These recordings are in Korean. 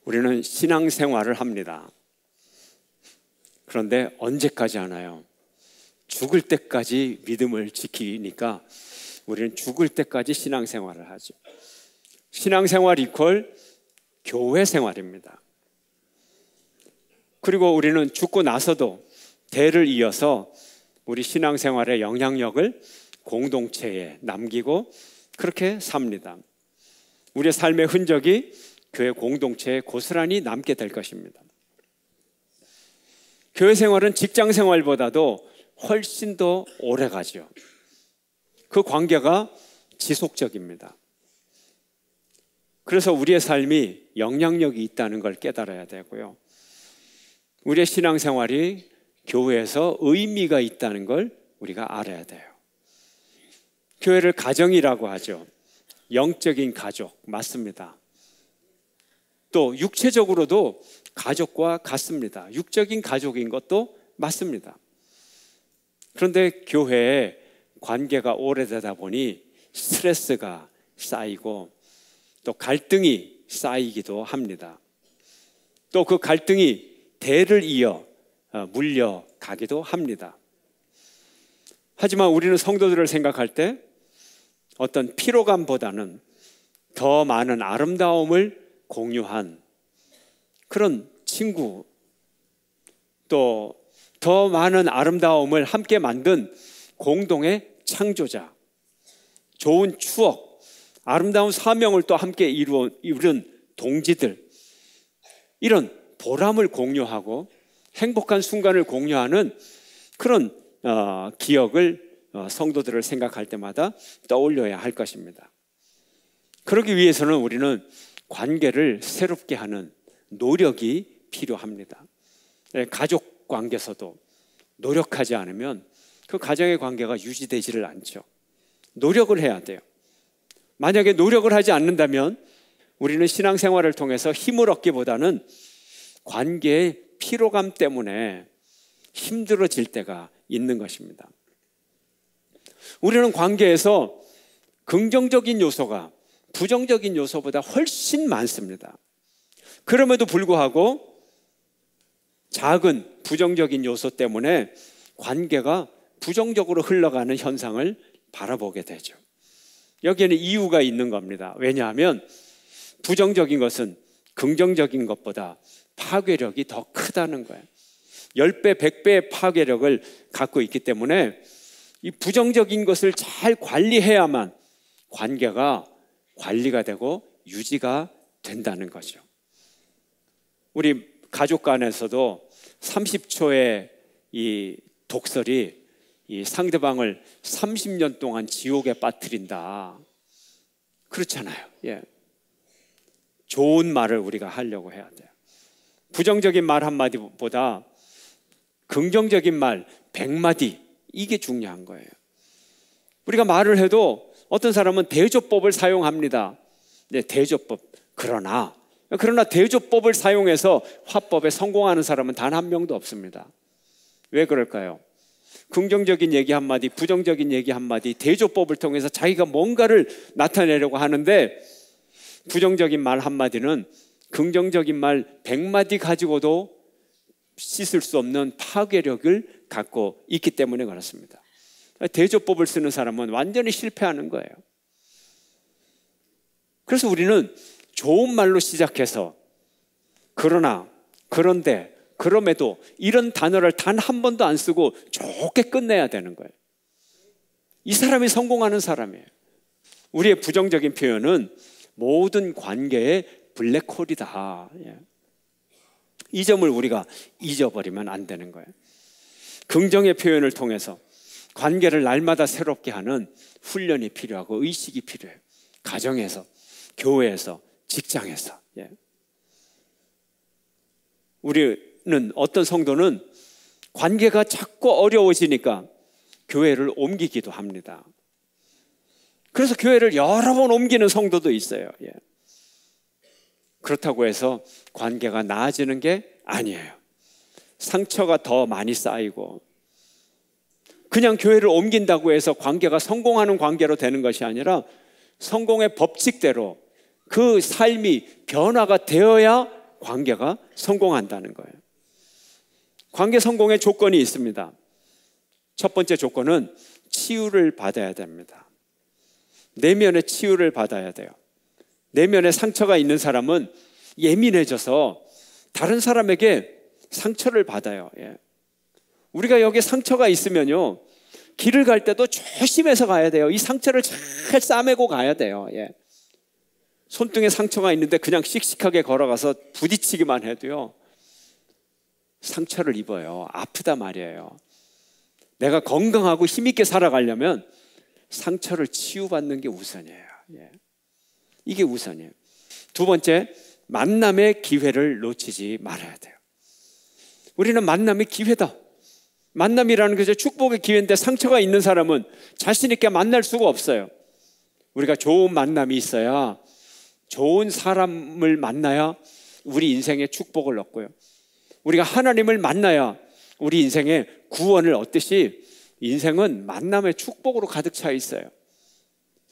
우리는 신앙생활을 합니다. 그런데 언제까지 하나요? 죽을 때까지 믿음을 지키니까 우리는 죽을 때까지 신앙생활을 하죠. 신앙생활 이퀄 교회 생활입니다. 그리고 우리는 죽고 나서도 대를 이어서 우리 신앙생활의 영향력을 공동체에 남기고 그렇게 삽니다. 우리의 삶의 흔적이 교회 공동체에 고스란히 남게 될 것입니다. 교회 생활은 직장 생활보다도 훨씬 더 오래 가죠. 그 관계가 지속적입니다. 그래서 우리의 삶이 영향력이 있다는 걸 깨달아야 되고요. 우리의 신앙생활이 교회에서 의미가 있다는 걸 우리가 알아야 돼요. 교회를 가정이라고 하죠. 영적인 가족, 맞습니다. 또 육체적으로도 가족과 같습니다. 육적인 가족인 것도 맞습니다. 그런데 교회에 관계가 오래되다 보니 스트레스가 쌓이고 또 갈등이 쌓이기도 합니다. 또 그 갈등이 대를 이어 물려가기도 합니다. 하지만 우리는 성도들을 생각할 때 어떤 피로감보다는 더 많은 아름다움을 공유한 그런 친구, 또 더 많은 아름다움을 함께 만든 공동의 창조자, 좋은 추억, 아름다운 사명을 또 함께 이룬 동지들, 이런 보람을 공유하고 행복한 순간을 공유하는 그런 기억을 성도들을 생각할 때마다 떠올려야 할 것입니다. 그러기 위해서는 우리는 관계를 새롭게 하는 노력이 필요합니다. 가족 관계에서도 노력하지 않으면 그 가정의 관계가 유지되지를 않죠. 노력을 해야 돼요. 만약에 노력을 하지 않는다면 우리는 신앙생활을 통해서 힘을 얻기보다는 관계의 피로감 때문에 힘들어질 때가 있는 것입니다. 우리는 관계에서 긍정적인 요소가 부정적인 요소보다 훨씬 많습니다. 그럼에도 불구하고 작은 부정적인 요소 때문에 관계가 부정적으로 흘러가는 현상을 바라보게 되죠. 여기에는 이유가 있는 겁니다. 왜냐하면 부정적인 것은 긍정적인 것보다 파괴력이 더 크다는 거예요. 10배, 100배의 파괴력을 갖고 있기 때문에 이 부정적인 것을 잘 관리해야만 관계가 관리가 되고 유지가 된다는 거죠. 우리 가족 간에서도 30초의 이 독설이 이 상대방을 30년 동안 지옥에 빠뜨린다. 그렇잖아요. 예. 좋은 말을 우리가 하려고 해야 돼요. 부정적인 말 한마디보다 긍정적인 말 100마디, 이게 중요한 거예요. 우리가 말을 해도 어떤 사람은 대조법을 사용합니다. 네, 대조법. 그러나 대조법을 사용해서 화법에 성공하는 사람은 단 한 명도 없습니다. 왜 그럴까요? 긍정적인 얘기 한마디, 부정적인 얘기 한마디, 대조법을 통해서 자기가 뭔가를 나타내려고 하는데 부정적인 말 한마디는 긍정적인 말 100마디 가지고도 씻을 수 없는 파괴력을 갖고 있기 때문에 그렇습니다. 대조법을 쓰는 사람은 완전히 실패하는 거예요. 그래서 우리는 좋은 말로 시작해서 그러나, 그런데, 그럼에도 이런 단어를 단 한 번도 안 쓰고 좋게 끝내야 되는 거예요. 이 사람이 성공하는 사람이에요. 우리의 부정적인 표현은 모든 관계의 블랙홀이다. 이 점을 우리가 잊어버리면 안 되는 거예요. 긍정의 표현을 통해서 관계를 날마다 새롭게 하는 훈련이 필요하고 의식이 필요해요. 가정에서, 교회에서, 직장에서. 우리는 어떤 성도는 관계가 자꾸 어려워지니까 교회를 옮기기도 합니다. 그래서 교회를 여러 번 옮기는 성도도 있어요. 그렇다고 해서 관계가 나아지는 게 아니에요. 상처가 더 많이 쌓이고 그냥 교회를 옮긴다고 해서 관계가 성공하는 관계로 되는 것이 아니라 성공의 법칙대로 그 삶이 변화가 되어야 관계가 성공한다는 거예요. 관계 성공의 조건이 있습니다. 첫 번째 조건은 치유를 받아야 됩니다. 내면의 치유를 받아야 돼요. 내면에 상처가 있는 사람은 예민해져서 다른 사람에게 상처를 받아요. 예. 우리가 여기 상처가 있으면요, 길을 갈 때도 조심해서 가야 돼요. 이 상처를 잘 싸매고 가야 돼요. 예. 손등에 상처가 있는데 그냥 씩씩하게 걸어가서 부딪히기만 해도요, 상처를 입어요. 아프다 말이에요. 내가 건강하고 힘있게 살아가려면 상처를 치유받는 게 우선이에요. 예. 이게 우선이에요. 두 번째, 만남의 기회를 놓치지 말아야 돼요. 우리는 만남의 기회다. 만남이라는 것이 축복의 기회인데 상처가 있는 사람은 자신 있게 만날 수가 없어요. 우리가 좋은 만남이 있어야, 좋은 사람을 만나야 우리 인생에 축복을 얻고요, 우리가 하나님을 만나야 우리 인생에 구원을 얻듯이 인생은 만남의 축복으로 가득 차 있어요.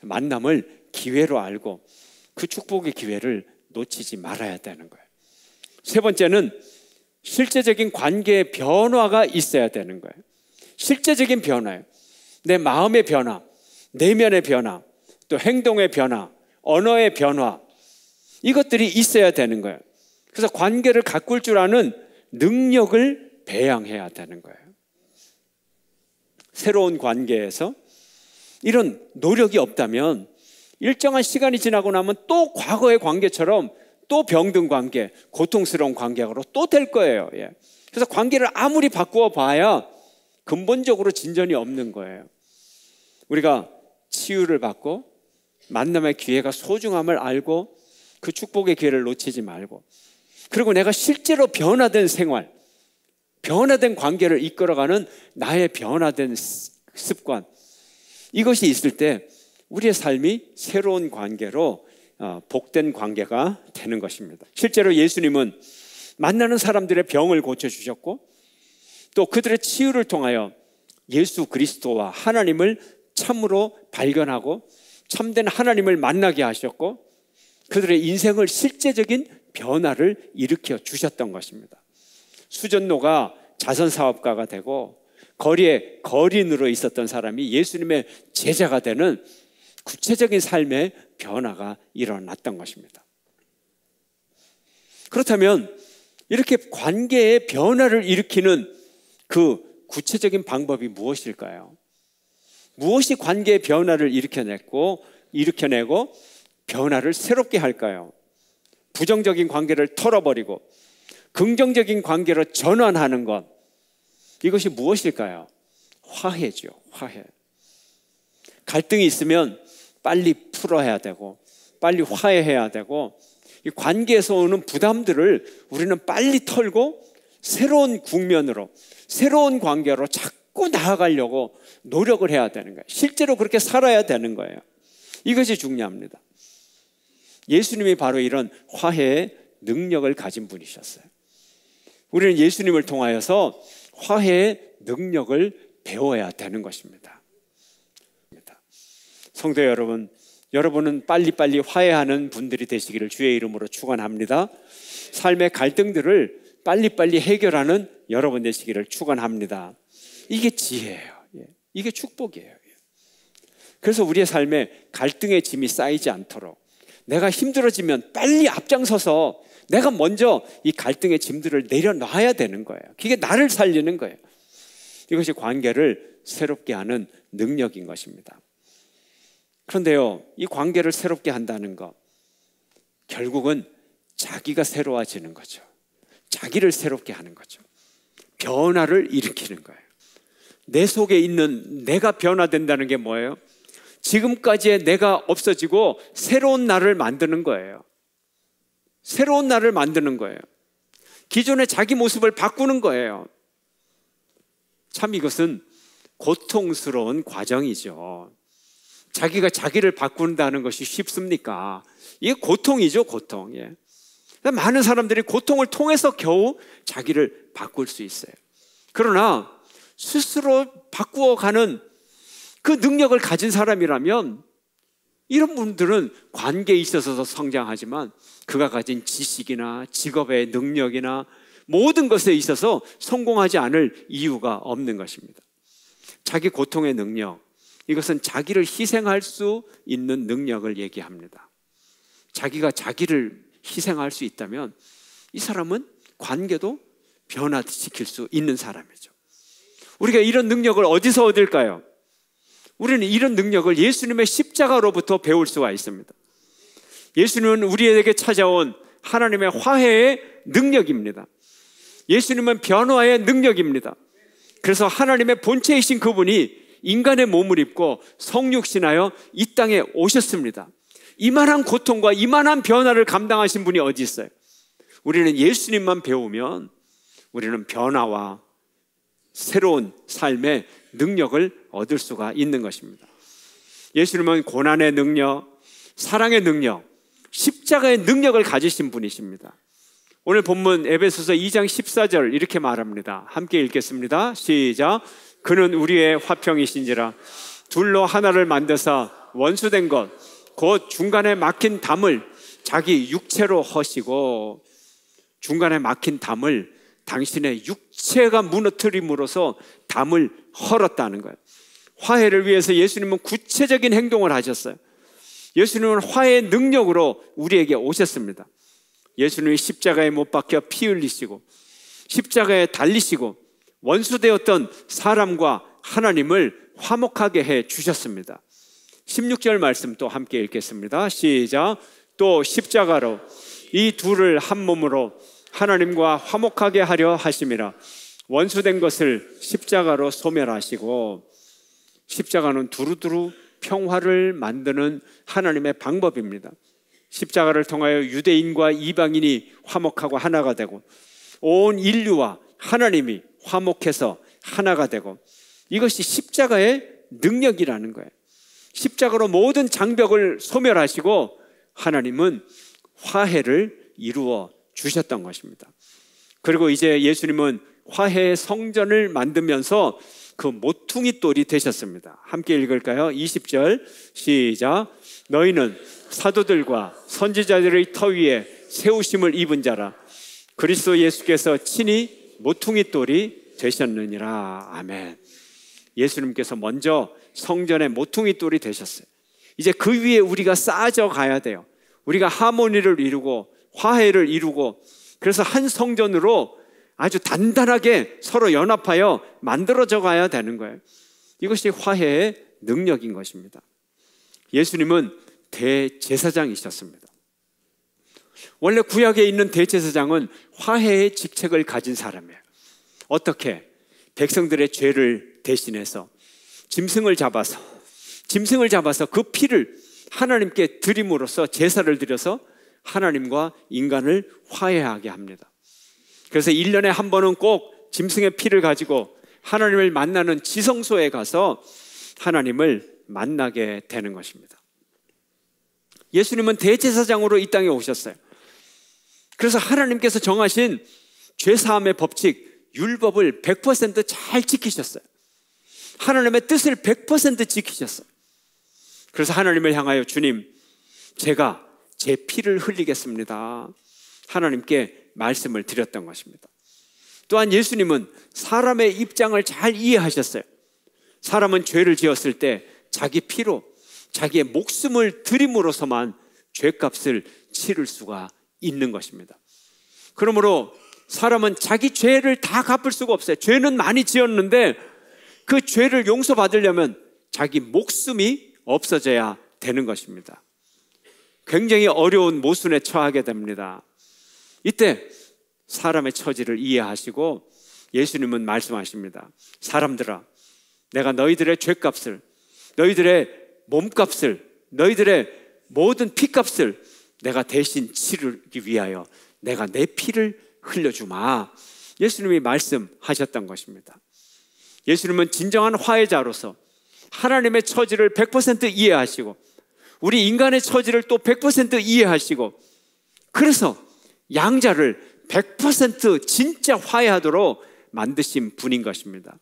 만남을 기회로 알고 그 축복의 기회를 놓치지 말아야 되는 거예요. 세 번째는 실제적인 관계의 변화가 있어야 되는 거예요. 실제적인 변화예요. 내 마음의 변화, 내면의 변화, 또 행동의 변화, 언어의 변화, 이것들이 있어야 되는 거예요. 그래서 관계를 가꿀 줄 아는 능력을 배양해야 되는 거예요. 새로운 관계에서 이런 노력이 없다면 일정한 시간이 지나고 나면 또 과거의 관계처럼 또 병든 관계, 고통스러운 관계로 또 될 거예요. 예. 그래서 관계를 아무리 바꾸어 봐야 근본적으로 진전이 없는 거예요. 우리가 치유를 받고 만남의 기회가 소중함을 알고 그 축복의 기회를 놓치지 말고, 그리고 내가 실제로 변화된 생활, 변화된 관계를 이끌어가는 나의 변화된 습관, 이것이 있을 때 우리의 삶이 새로운 관계로 복된 관계가 되는 것입니다. 실제로 예수님은 만나는 사람들의 병을 고쳐주셨고 또 그들의 치유를 통하여 예수 그리스도와 하나님을 참으로 발견하고 참된 하나님을 만나게 하셨고 그들의 인생을 실제적인 변화를 일으켜 주셨던 것입니다. 수전노가 자선사업가가 되고 거리에 거린으로 있었던 사람이 예수님의 제자가 되는 구체적인 삶의 변화가 일어났던 것입니다. 그렇다면 이렇게 관계의 변화를 일으키는 그 구체적인 방법이 무엇일까요? 무엇이 관계의 변화를 일으켜내고 변화를 새롭게 할까요? 부정적인 관계를 털어버리고 긍정적인 관계로 전환하는 것, 이것이 무엇일까요? 화해죠. 화해. 갈등이 있으면 빨리 풀어야 되고 빨리 화해해야 되고, 이 관계에서 오는 부담들을 우리는 빨리 털고 새로운 국면으로, 새로운 관계로 자꾸 나아가려고 노력을 해야 되는 거예요. 실제로 그렇게 살아야 되는 거예요. 이것이 중요합니다. 예수님이 바로 이런 화해의 능력을 가진 분이셨어요. 우리는 예수님을 통하여서 화해의 능력을 배워야 되는 것입니다. 성도 여러분, 여러분은 빨리빨리 화해하는 분들이 되시기를 주의 이름으로 축원합니다. 삶의 갈등들을 빨리빨리 해결하는 여러분 되시기를 축원합니다. 이게 지혜예요. 이게 축복이에요. 그래서 우리의 삶에 갈등의 짐이 쌓이지 않도록 내가 힘들어지면 빨리 앞장서서 내가 먼저 이 갈등의 짐들을 내려놔야 되는 거예요. 그게 나를 살리는 거예요. 이것이 관계를 새롭게 하는 능력인 것입니다. 그런데요, 이 관계를 새롭게 한다는 것, 결국은 자기가 새로워지는 거죠. 자기를 새롭게 하는 거죠. 변화를 일으키는 거예요. 내 속에 있는 내가 변화된다는 게 뭐예요? 지금까지의 내가 없어지고 새로운 나를 만드는 거예요. 새로운 나를 만드는 거예요. 기존의 자기 모습을 바꾸는 거예요. 참 이것은 고통스러운 과정이죠. 자기가 자기를 바꾼다는 것이 쉽습니까? 이게 고통이죠, 고통. 예. 많은 사람들이 고통을 통해서 겨우 자기를 바꿀 수 있어요. 그러나 스스로 바꾸어가는 그 능력을 가진 사람이라면 이런 분들은 관계에 있어서 성장하지만 그가 가진 지식이나 직업의 능력이나 모든 것에 있어서 성공하지 않을 이유가 없는 것입니다. 자기 고통의 능력, 이것은 자기를 희생할 수 있는 능력을 얘기합니다. 자기가 자기를 희생할 수 있다면 이 사람은 관계도 변화시킬 수 있는 사람이죠. 우리가 이런 능력을 어디서 얻을까요? 우리는 이런 능력을 예수님의 십자가로부터 배울 수가 있습니다. 예수님은 우리에게 찾아온 하나님의 화해의 능력입니다. 예수님은 변화의 능력입니다. 그래서 하나님의 본체이신 그분이 인간의 몸을 입고 성육신하여 이 땅에 오셨습니다. 이만한 고통과 이만한 변화를 감당하신 분이 어디 있어요? 우리는 예수님만 배우면 우리는 변화와 새로운 삶의 능력을 얻을 수가 있는 것입니다. 예수님은 고난의 능력, 사랑의 능력, 십자가의 능력을 가지신 분이십니다. 오늘 본문 에베소서 2장 14절 이렇게 말합니다. 함께 읽겠습니다. 시작. 그는 우리의 화평이신지라 둘로 하나를 만드사 원수된 것 곧 중간에 막힌 담을 자기 육체로 허시고, 중간에 막힌 담을 당신의 육체가 무너뜨림으로써 담을 헐었다는 거예요. 화해를 위해서 예수님은 구체적인 행동을 하셨어요. 예수님은 화해의 능력으로 우리에게 오셨습니다. 예수님이 십자가에 못 박혀 피 흘리시고 십자가에 달리시고 원수되었던 사람과 하나님을 화목하게 해 주셨습니다. 16절 말씀 또 함께 읽겠습니다. 시작. 또 십자가로 이 둘을 한 몸으로 하나님과 화목하게 하려 하심이라. 원수된 것을 십자가로 소멸하시고, 십자가는 두루두루 평화를 만드는 하나님의 방법입니다. 십자가를 통하여 유대인과 이방인이 화목하고 하나가 되고 온 인류와 하나님이 화목해서 하나가 되고, 이것이 십자가의 능력이라는 거예요. 십자가로 모든 장벽을 소멸하시고 하나님은 화해를 이루어 주셨던 것입니다. 그리고 이제 예수님은 화해의 성전을 만들면서 그 모퉁이 돌이 되셨습니다. 함께 읽을까요? 20절 시작. 너희는 사도들과 선지자들의 터 위에 세우심을 입은 자라. 그리스도 예수께서 친히 모퉁이 돌이 되셨느니라. 아멘. 예수님께서 먼저 성전의 모퉁이 돌이 되셨어요. 이제 그 위에 우리가 쌓아져 가야 돼요. 우리가 하모니를 이루고 화해를 이루고, 그래서 한 성전으로 아주 단단하게 서로 연합하여 만들어져 가야 되는 거예요. 이것이 화해의 능력인 것입니다. 예수님은 대제사장이셨습니다. 원래 구약에 있는 대제사장은 화해의 직책을 가진 사람이에요. 어떻게? 백성들의 죄를 대신해서 짐승을 잡아서 그 피를 하나님께 드림으로써 제사를 드려서 하나님과 인간을 화해하게 합니다. 그래서 1년에 한 번은 꼭 짐승의 피를 가지고 하나님을 만나는 지성소에 가서 하나님을 만나게 되는 것입니다. 예수님은 대제사장으로 이 땅에 오셨어요. 그래서 하나님께서 정하신 죄사함의 법칙, 율법을 100% 잘 지키셨어요. 하나님의 뜻을 100% 지키셨어요. 그래서 하나님을 향하여 주님, 제가 제 피를 흘리겠습니다. 하나님께 말씀을 드렸던 것입니다. 또한 예수님은 사람의 입장을 잘 이해하셨어요. 사람은 죄를 지었을 때 자기 피로 자기의 목숨을 드림으로서만 죄값을 치를 수가 있는 것입니다. 그러므로 사람은 자기 죄를 다 갚을 수가 없어요. 죄는 많이 지었는데 그 죄를 용서받으려면 자기 목숨이 없어져야 되는 것입니다. 굉장히 어려운 모순에 처하게 됩니다. 이때 사람의 처지를 이해하시고 예수님은 말씀하십니다. 사람들아, 내가 너희들의 죄값을, 너희들의 몸값을, 너희들의 모든 피값을 내가 대신 치르기 위하여 내가 내 피를 흘려주마. 예수님이 말씀하셨던 것입니다. 예수님은 진정한 화해자로서 하나님의 처지를 100% 이해하시고 우리 인간의 처지를 또 100% 이해하시고, 그래서 양자를 100% 진짜 화해하도록 만드신 분인 것입니다.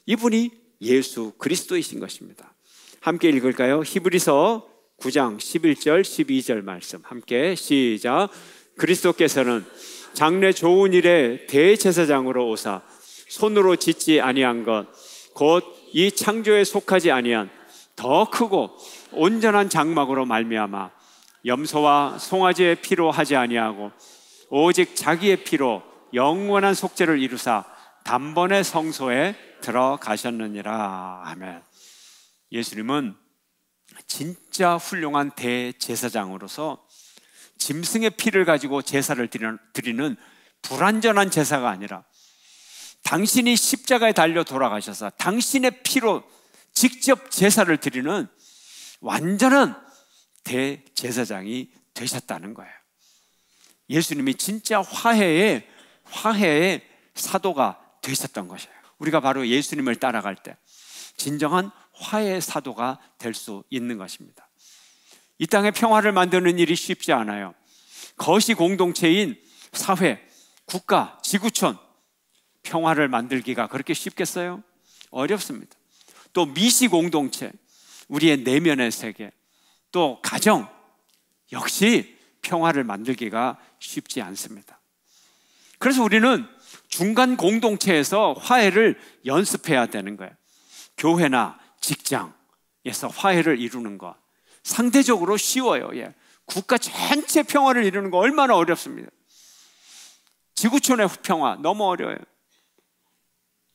이분이 예수 그리스도이신 것입니다. 함께 읽을까요? 히브리서 9장 11절 12절 말씀 함께 시작. 그리스도께서는 장래 좋은 일에 대제사장으로 오사 손으로 짓지 아니한 것 곧 이 창조에 속하지 아니한 더 크고 온전한 장막으로 말미암아 염소와 송아지의 피로 하지 아니하고 오직 자기의 피로 영원한 속죄를 이루사 단번에 성소에 들어가셨느니라. 아멘. 예수님은 진짜 훌륭한 대제사장으로서 짐승의 피를 가지고 제사를 드리는 불완전한 제사가 아니라 당신이 십자가에 달려 돌아가셔서 당신의 피로 직접 제사를 드리는 완전한 대제사장이 되셨다는 거예요. 예수님이 진짜 화해의 사도가 되셨던 것이에요. 우리가 바로 예수님을 따라갈 때 진정한 화해의 사도가 될 수 있는 것입니다. 이 땅에 평화를 만드는 일이 쉽지 않아요. 거시 공동체인 사회, 국가, 지구촌 평화를 만들기가 그렇게 쉽겠어요? 어렵습니다. 또 미시 공동체, 우리의 내면의 세계, 또 가정 역시 평화를 만들기가 쉽지 않습니다. 그래서 우리는 중간 공동체에서 화해를 연습해야 되는 거예요. 교회나 직장에서 화해를 이루는 것 상대적으로 쉬워요. 예. 국가 전체 평화를 이루는 거 얼마나 어렵습니다. 지구촌의 평화 너무 어려워요.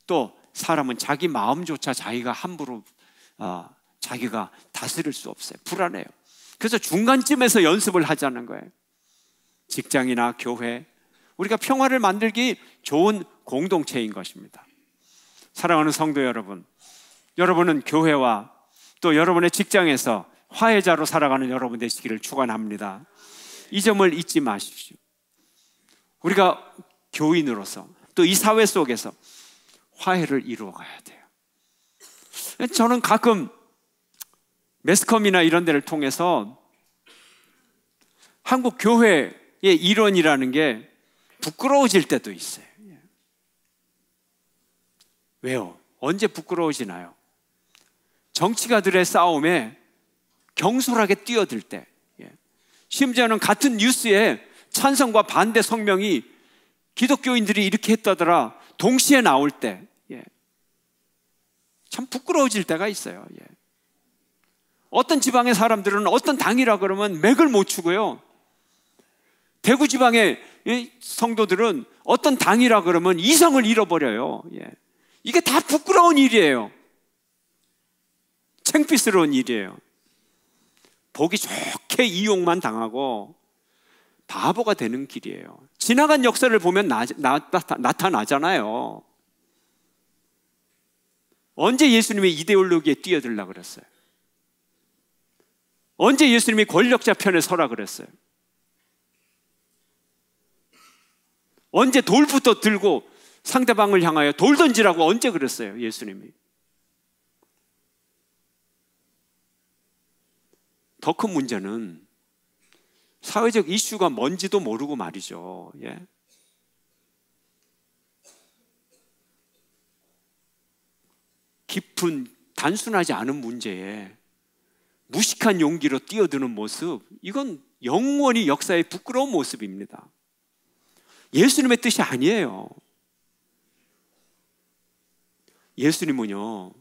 또 사람은 자기 마음조차 자기가 함부로 자기가 다스릴 수 없어요. 불안해요. 그래서 중간쯤에서 연습을 하자는 거예요. 직장이나 교회, 우리가 평화를 만들기 좋은 공동체인 것입니다. 사랑하는 성도 여러분, 여러분은 교회와 또 여러분의 직장에서 화해자로 살아가는 여러분 되시기를 축원합니다. 이 점을 잊지 마십시오. 우리가 교인으로서 또 이 사회 속에서 화해를 이루어 가야 돼요. 저는 가끔 매스컴이나 이런 데를 통해서 한국 교회의 일원이라는 게 부끄러워질 때도 있어요. 왜요? 언제 부끄러워지나요? 정치가들의 싸움에 경솔하게 뛰어들 때, 심지어는 같은 뉴스에 찬성과 반대 성명이 기독교인들이 이렇게 했다더라 동시에 나올 때 참 부끄러워질 때가 있어요. 어떤 지방의 사람들은 어떤 당이라 그러면 맥을 못 추고요, 대구 지방의 성도들은 어떤 당이라 그러면 이성을 잃어버려요. 이게 다 부끄러운 일이에요. 창피스러운 일이에요. 보기 좋게 이용만 당하고 바보가 되는 길이에요. 지나간 역사를 보면 나타나잖아요. 언제 예수님의 이데올로기에 뛰어들려고 그랬어요? 언제 예수님이 권력자 편에 서라 그랬어요? 언제 돌부터 들고 상대방을 향하여 돌 던지라고 언제 그랬어요? 예수님이. 더 큰 문제는 사회적 이슈가 뭔지도 모르고 말이죠. 깊은 단순하지 않은 문제에 무식한 용기로 뛰어드는 모습, 이건 영원히 역사의 부끄러운 모습입니다. 예수님의 뜻이 아니에요. 예수님은요,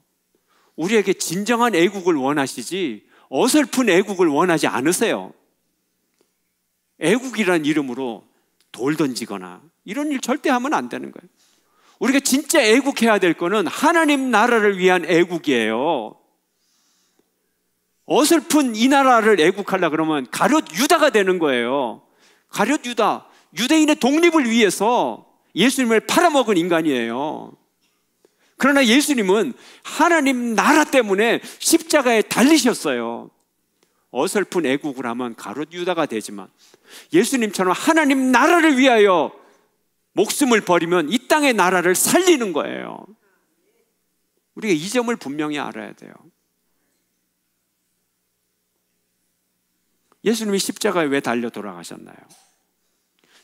우리에게 진정한 애국을 원하시지 어설픈 애국을 원하지 않으세요. 애국이라는 이름으로 돌 던지거나 이런 일 절대 하면 안 되는 거예요. 우리가 진짜 애국해야 될 거는 하나님 나라를 위한 애국이에요. 어설픈 이 나라를 애국하려고 그러면 가룟 유다가 되는 거예요. 가룟 유다, 유대인의 독립을 위해서 예수님을 팔아먹은 인간이에요. 그러나 예수님은 하나님 나라 때문에 십자가에 달리셨어요. 어설픈 애국을 하면 가룟 유다가 되지만 예수님처럼 하나님 나라를 위하여 목숨을 버리면 이 땅의 나라를 살리는 거예요. 우리가 이 점을 분명히 알아야 돼요. 예수님이 십자가에 왜 달려 돌아가셨나요?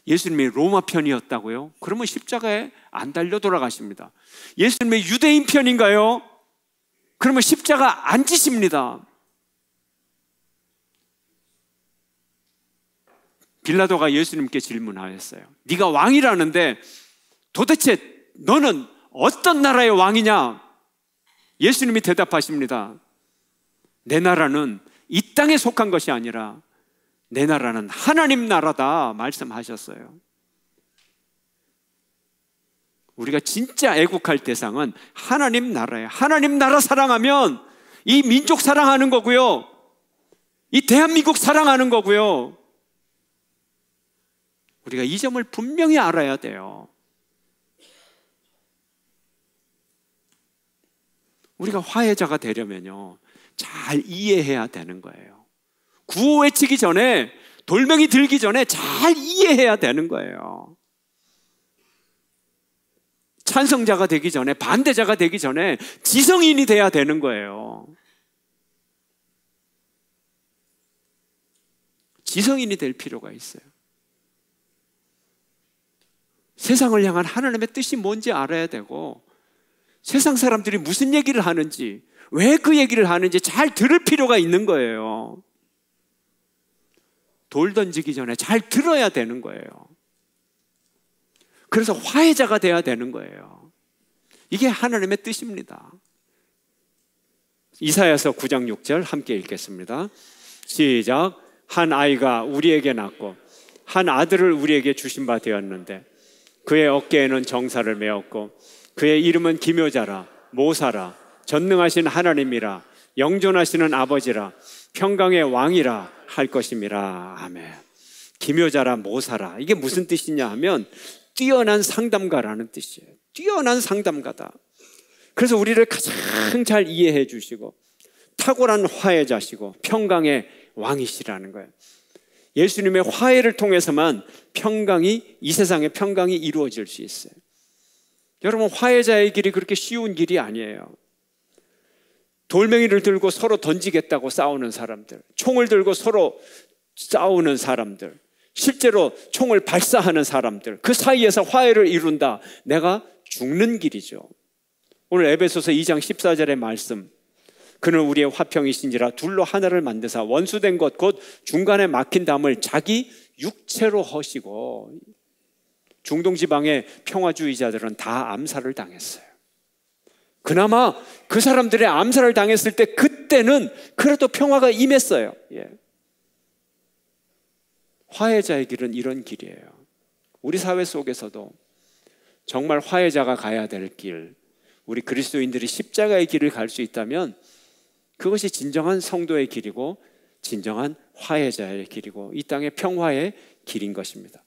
예수님이 로마 편이었다고요? 그러면 십자가에 안 달려 돌아가십니다. 예수님이 유대인 편인가요? 그러면 십자가 안 지십니다. 빌라도가 예수님께 질문하였어요. 네가 왕이라는데 도대체 너는 어떤 나라의 왕이냐? 예수님이 대답하십니다. 내 나라는 이 땅에 속한 것이 아니라 내 나라는 하나님 나라다 말씀하셨어요. 우리가 진짜 애국할 대상은 하나님 나라예요. 하나님 나라 사랑하면 이 민족 사랑하는 거고요, 이 대한민국 사랑하는 거고요. 우리가 이 점을 분명히 알아야 돼요. 우리가 화해자가 되려면요, 잘 이해해야 되는 거예요. 구호 외치기 전에, 돌멩이 들기 전에 잘 이해해야 되는 거예요. 찬성자가 되기 전에, 반대자가 되기 전에 지성인이 돼야 되는 거예요. 지성인이 될 필요가 있어요. 세상을 향한 하나님의 뜻이 뭔지 알아야 되고, 세상 사람들이 무슨 얘기를 하는지, 왜 그 얘기를 하는지 잘 들을 필요가 있는 거예요. 돌 던지기 전에 잘 들어야 되는 거예요. 그래서 화해자가 돼야 되는 거예요. 이게 하나님의 뜻입니다. 이사야서 9장 6절 함께 읽겠습니다. 시작. 한 아이가 우리에게 낳고 한 아들을 우리에게 주신 바 되었는데 그의 어깨에는 정사를 메었고 그의 이름은 기묘자라, 모사라, 전능하신 하나님이라, 영존하시는 아버지라, 평강의 왕이라 할 것임이라. 아멘. 기묘자라, 모사라, 이게 무슨 뜻이냐 하면 뛰어난 상담가라는 뜻이에요. 뛰어난 상담가다. 그래서 우리를 가장 잘 이해해 주시고 탁월한 화해자시고 평강의 왕이시라는 거예요. 예수님의 화해를 통해서만 평강이, 이 세상의 평강이 이루어질 수 있어요. 여러분, 화해자의 길이 그렇게 쉬운 길이 아니에요. 돌멩이를 들고 서로 던지겠다고 싸우는 사람들, 총을 들고 서로 싸우는 사람들, 실제로 총을 발사하는 사람들, 그 사이에서 화해를 이룬다. 내가 죽는 길이죠. 오늘 에베소서 2장 14절의 말씀, 그는 우리의 화평이신지라 둘로 하나를 만드사 원수된 것 곧 중간에 막힌 담을 자기 육체로 허시고. 중동 지방의 평화주의자들은 다 암살을 당했어요. 그나마 그 사람들의 암살을 당했을 때 그때는 그래도 평화가 임했어요. 예. 화해자의 길은 이런 길이에요. 우리 사회 속에서도 정말 화해자가 가야 될 길, 우리 그리스도인들이 십자가의 길을 갈 수 있다면 그것이 진정한 성도의 길이고 진정한 화해자의 길이고 이 땅의 평화의 길인 것입니다.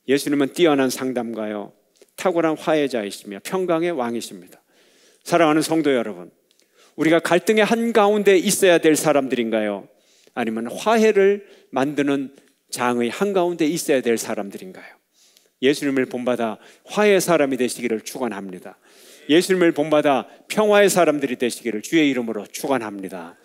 예수님은 뛰어난 상담가요, 탁월한 화해자이시며 평강의 왕이십니다. 사랑하는 성도 여러분, 우리가 갈등의 한가운데 있어야 될 사람들인가요? 아니면 화해를 만드는 장의 한가운데 있어야 될 사람들인가요? 예수님을 본받아 화해의 사람이 되시기를 축원합니다. 예수님을 본받아 평화의 사람들이 되시기를 주의 이름으로 축원합니다.